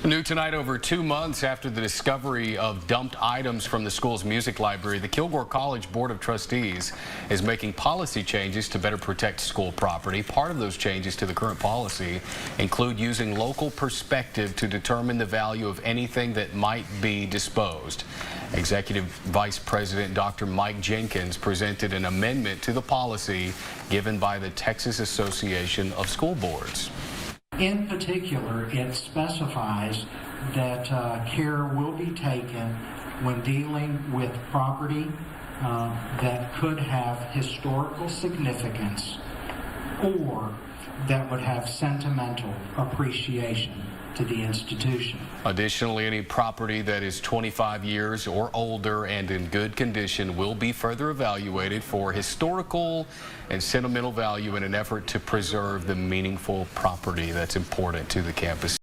New tonight, over 2 months after the discovery of dumped items from the school's music library, the Kilgore College Board of Trustees is making policy changes to better protect school property. Part of those changes to the current policy include using local perspective to determine the value of anything that might be disposed. Executive Vice President Dr. Mike Jenkins presented an amendment to the policy given by the Texas Association of School Boards. In particular, it specifies that care will be taken when dealing with property that could have historical significance or that would have sentimental appreciation to the institution. Additionally, any property that is 25 years or older and in good condition will be further evaluated for historical and sentimental value in an effort to preserve the meaningful property that's important to the campus.